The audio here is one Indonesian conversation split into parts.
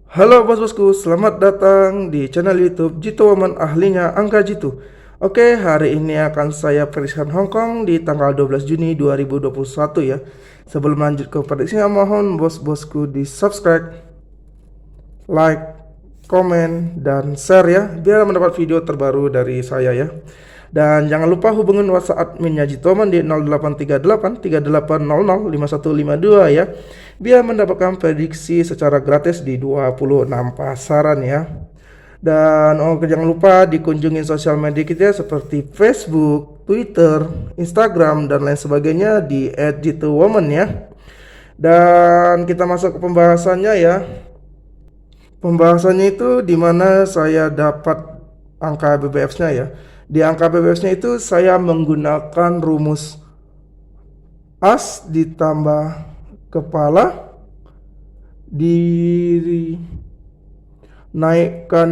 Halo bos-bosku, selamat datang di channel YouTube Jitu Waman Ahlinya Angka Jitu. Oke, hari ini akan saya prediksikan Hong Kong di tanggal 12 Juni 2021 ya. Sebelum lanjut ke prediksinya, mohon bos-bosku di subscribe, like, komen, dan share ya, biar mendapat video terbaru dari saya ya. Dan jangan lupa hubungin WhatsApp adminnya Jitoman di 0838 3800 5152 ya, biar mendapatkan prediksi secara gratis di 26 pasaran ya. Dan jangan lupa dikunjungi sosial media kita seperti Facebook, Twitter, Instagram, dan lain sebagainya di @jitowoman ya. Dan kita masuk ke pembahasannya ya. Pembahasannya itu dimana saya dapat angka BBF-nya ya. Di angka BBF-nya itu saya menggunakan rumus as ditambah kepala dinaikkan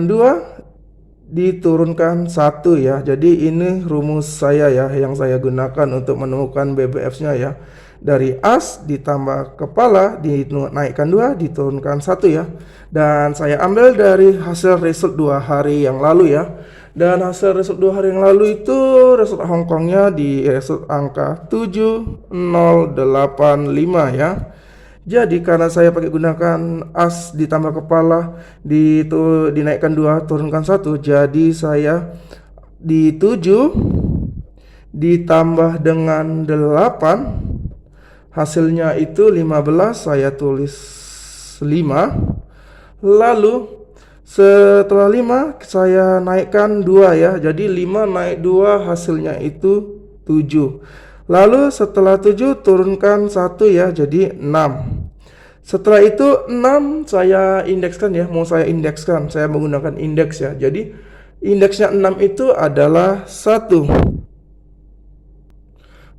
2 diturunkan 1 ya. Jadi ini rumus saya ya yang saya gunakan untuk menemukan BBF-nya ya. Dari as ditambah kepala dinaikkan 2 diturunkan 1 ya. Dan saya ambil dari hasil result 2 hari yang lalu ya. Dan hasil result 2 hari yang lalu itu result Hongkongnya di result angka 7085 ya. Jadi karena saya pakai gunakan as ditambah kepala dinaikkan 2 turunkan 1, jadi saya di 7 ditambah dengan 8 hasilnya itu 15, saya tulis 5. Lalu setelah 5 saya naikkan 2 ya. Jadi 5 naik 2 hasilnya itu 7. Lalu setelah 7 turunkan 1 ya, jadi 6. Setelah itu 6 saya indekskan ya, mau saya indekskan. Saya menggunakan indeks ya. Jadi indeksnya 6 itu adalah 1.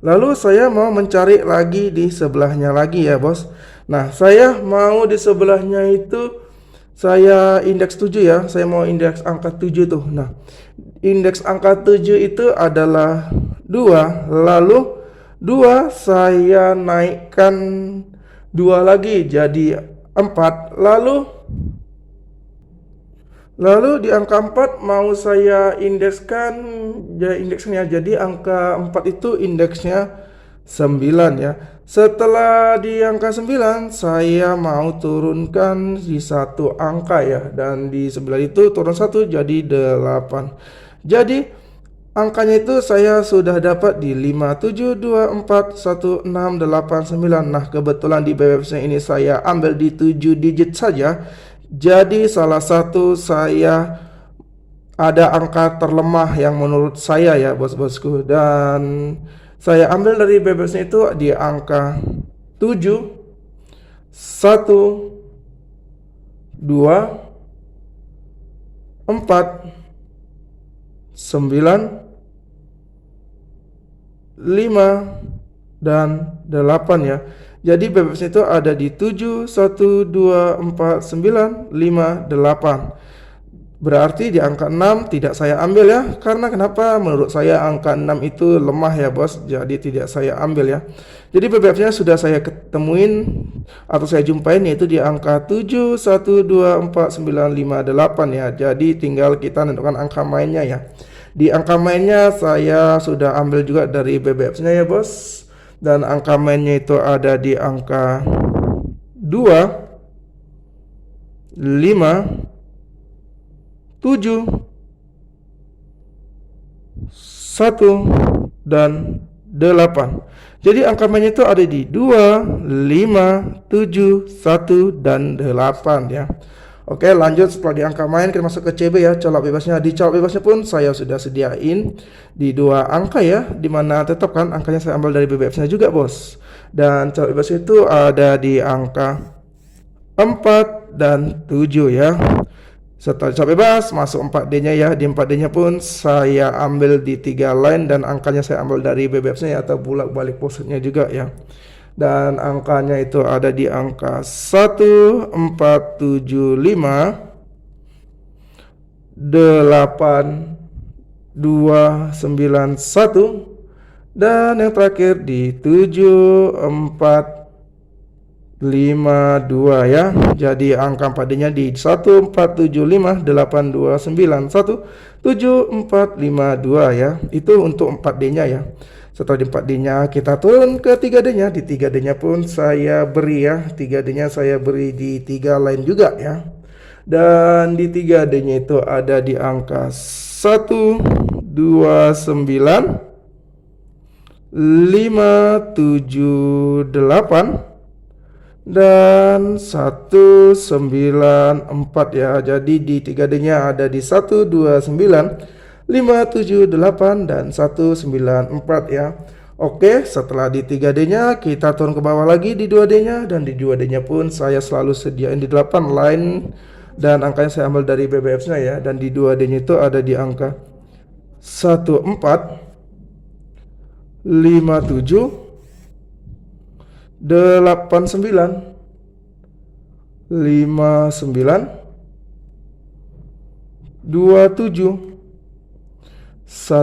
Lalu saya mau mencari lagi di sebelahnya lagi ya, bos. Nah, saya mau di sebelahnya itu saya indeks 7 ya. Saya mau indeks angka 7 tuh. Nah, indeks angka 7 itu adalah 2. Lalu 2 saya naikkan 2 lagi jadi 4. Lalu di angka 4 mau saya indekskan ya, indeksnya jadi angka 4 itu indeksnya 9 ya. Setelah di angka 9 saya mau turunkan di satu angka ya, dan di 9 itu turun 1 jadi 8. Jadi angkanya itu saya sudah dapat di 57241689. Nah, kebetulan di BBF ini saya ambil di 7 digit saja. Jadi salah satu saya ada angka terlemah yang menurut saya ya, bos-bosku. Dan saya ambil dari BBF itu di angka 7 1 2 4 9 5 dan 8 ya. Jadi BBF itu ada di 7 1 2 4 9 5 8. Berarti di angka 6 tidak saya ambil ya. Karena kenapa? Menurut saya angka 6 itu lemah ya, bos. Jadi tidak saya ambil ya. Jadi BBF-nya sudah saya ketemuin atau saya jumpain, yaitu di angka 7 1 2 4 9 5 8 ya. Jadi tinggal kita menentukan angka mainnya ya. Di angka mainnya saya sudah ambil juga dari BBF-nya ya, bos. Dan angka mainnya itu ada di angka 2 5 7 1 dan 8. Jadi angka mainnya itu ada di 2 5 7 1 dan 8 ya. Oke, lanjut. Setelah di angka main kita masuk ke CB ya, colok bebasnya. Di colok bebasnya pun saya sudah sediain di 2 angka ya, dimana tetap kan angkanya saya ambil dari BBF-nya juga, bos. Dan colok bebas itu ada di angka 4 dan 7 ya. Setelah colok bebas masuk 4D-nya ya. Di 4D-nya pun saya ambil di 3 line dan angkanya saya ambil dari BBF-nya ya, atau bolak-balik positnya juga ya. Dan angkanya itu ada di angka 1475 8291 dan yang terakhir di 74 ya. Jadi angka 4D-nya di 147589174452 ya. Itu untuk 4D-nya ya. Setelah di 4D-nya kita turun ke 3D-nya. Di 3D-nya pun saya beri ya. 3D-nya saya beri di 3 line juga ya. Dan di 3D-nya itu ada di angka 129 578 dan 194 ya. Jadi di 3D-nya ada di 129 578 dan 194 ya. Oke, setelah di 3D-nya kita turun ke bawah lagi di 2D-nya, dan di 2D-nya pun saya selalu sediain di 8 line dan angkanya saya ambil dari BBF-nya ya. Dan di 2D-nya itu ada di angka 14 57 89 59 27 12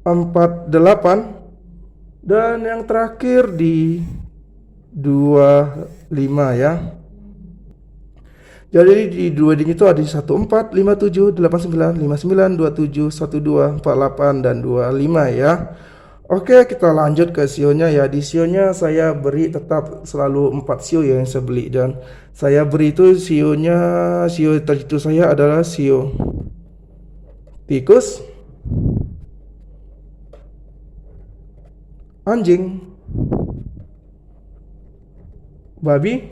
48 dan yang terakhir di 25 ya. Jadi di 2D itu ada 14 57 89 59 27 12 48 dan 25 ya. Oke, kita lanjut ke sionya ya. Di sionya saya beri tetap selalu 4 sio ya yang saya beli, dan saya beri itu sionya, sio terjitu saya adalah sio tikus, anjing, babi,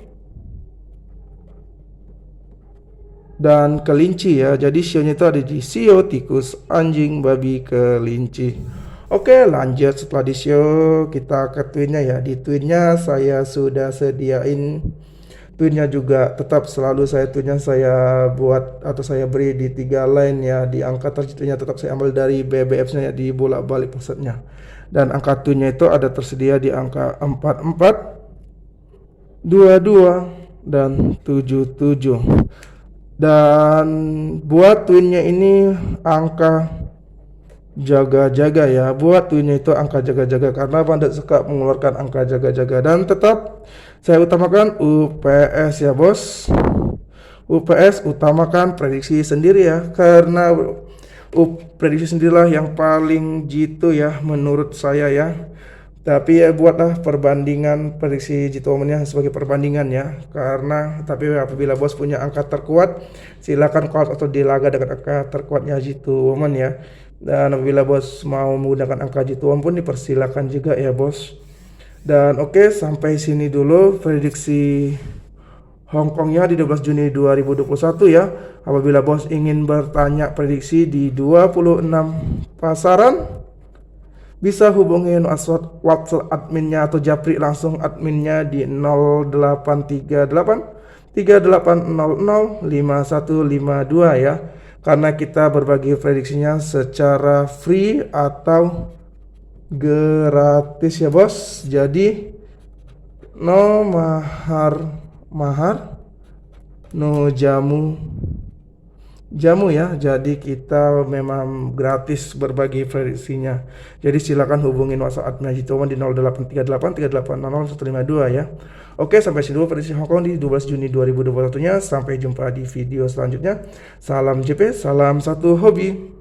dan kelinci ya. Jadi sionya itu ada di sio, tikus, anjing, babi, kelinci. Oke, lanjut. Setelah di sio kita ke twinnya ya. Di twinnya saya sudah sediain twinnya juga, tetap selalu twinnya saya buat atau saya beri di 3 line ya. Di angka terjitunya tetap saya ambil dari BBF-nya ya, di bolak balik pusatnya. Dan angka twinnya itu ada tersedia di angka 44 22 dan 77. Dan buat twinnya ini angka jaga-jaga ya. Buat twinnya itu angka jaga-jaga karena Bandit suka mengeluarkan angka jaga-jaga. Dan tetap saya utamakan UPS ya bos. UPS utamakan prediksi sendiri ya, karena prediksi sendirilah yang paling jitu ya menurut saya ya. Tapi ya buatlah perbandingan prediksi jitu momennya sebagai perbandingan ya. Karena tapi apabila bos punya angka terkuat, silakan call atau dilaga dengan angka terkuatnya jitu momen ya. Dan apabila bos mau menggunakan angka jitu pun dipersilakan juga ya bos. Dan oke, sampai sini dulu prediksi Hongkongnya di 12 Juni 2021 ya. Apabila bos ingin bertanya prediksi di 26 pasaran, bisa hubungin WhatsApp adminnya atau japri langsung adminnya di 0838 3800 5152 ya. Karena kita berbagi prediksinya secara free atau gratis ya bos. Jadi no mahar no jamu ya. Jadi kita memang gratis berbagi prediksinya. Jadi silakan hubungin WhatsApp admin Jitoman di 0838 3800 152 ya. Oke, sampai sini dulu prediksi Hongkong di 12 Juni 2021 nya. Sampai jumpa di video selanjutnya. Salam JP, salam satu hobi.